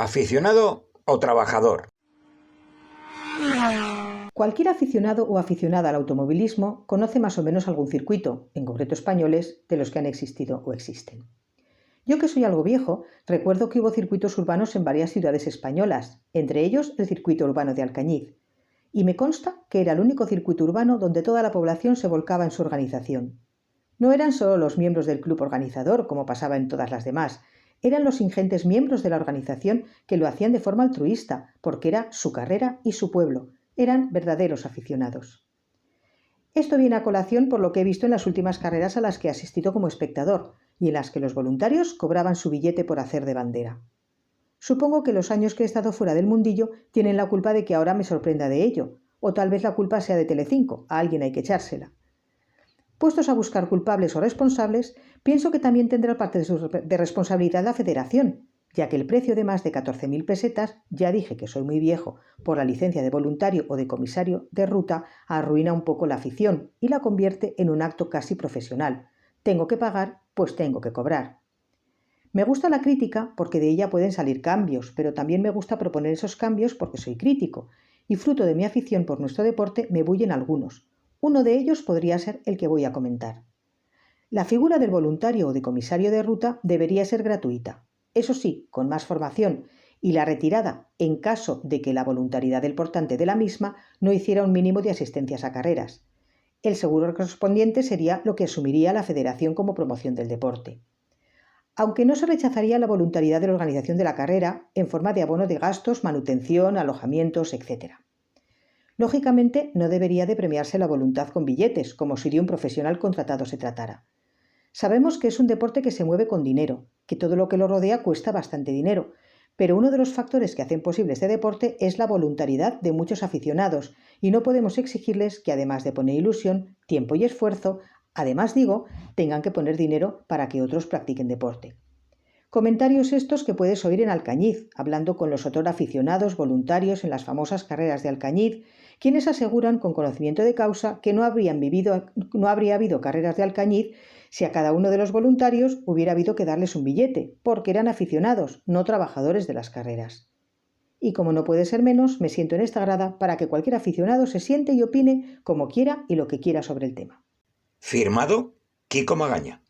¿Aficionado o trabajador? Cualquier aficionado o aficionada al automovilismo conoce más o menos algún circuito, en concreto españoles, de los que han existido o existen. Yo, que soy algo viejo, recuerdo que hubo circuitos urbanos en varias ciudades españolas, entre ellos el circuito urbano de Alcañiz, y me consta que era el único circuito urbano donde toda la población se volcaba en su organización. No eran solo los miembros del club organizador, como pasaba en todas las demás, eran los ingentes miembros de la organización que lo hacían de forma altruista, porque era su carrera y su pueblo. Eran verdaderos aficionados. Esto viene a colación por lo que he visto en las últimas carreras a las que he asistido como espectador y en las que los voluntarios cobraban su billete por hacer de bandera. Supongo que los años que he estado fuera del mundillo tienen la culpa de que ahora me sorprenda de ello, o tal vez la culpa sea de Telecinco, a alguien hay que echársela. Puestos a buscar culpables o responsables, pienso que también tendrá parte de responsabilidad la Federación, ya que el precio de más de 14.000 pesetas, ya dije que soy muy viejo, por la licencia de voluntario o de comisario de ruta, arruina un poco la afición y la convierte en un acto casi profesional. Tengo que pagar, pues tengo que cobrar. Me gusta la crítica porque de ella pueden salir cambios, pero también me gusta proponer esos cambios porque soy crítico, y fruto de mi afición por nuestro deporte me bullen algunos. Uno de ellos podría ser el que voy a comentar. La figura del voluntario o de comisario de ruta debería ser gratuita, eso sí, con más formación, y la retirada en caso de que la voluntariedad del portante de la misma no hiciera un mínimo de asistencias a carreras. El seguro correspondiente sería lo que asumiría la Federación como promoción del deporte. Aunque no se rechazaría la voluntariedad de la organización de la carrera en forma de abono de gastos, manutención, alojamientos, etc. Lógicamente, no debería de premiarse la voluntad con billetes, como si de un profesional contratado se tratara. Sabemos que es un deporte que se mueve con dinero, que todo lo que lo rodea cuesta bastante dinero, pero uno de los factores que hacen posible este deporte es la voluntariedad de muchos aficionados, y no podemos exigirles que, además de poner ilusión, tiempo y esfuerzo, tengan que poner dinero para que otros practiquen deporte. Comentarios estos que puedes oír en Alcañiz, hablando con los otrora aficionados voluntarios en las famosas carreras de Alcañiz, quienes aseguran con conocimiento de causa que no habría habido carreras de Alcañiz si a cada uno de los voluntarios hubiera habido que darles un billete, porque eran aficionados, no trabajadores de las carreras. Y como no puede ser menos, me siento en esta grada para que cualquier aficionado se siente y opine como quiera y lo que quiera sobre el tema. Firmado Kiko Magaña.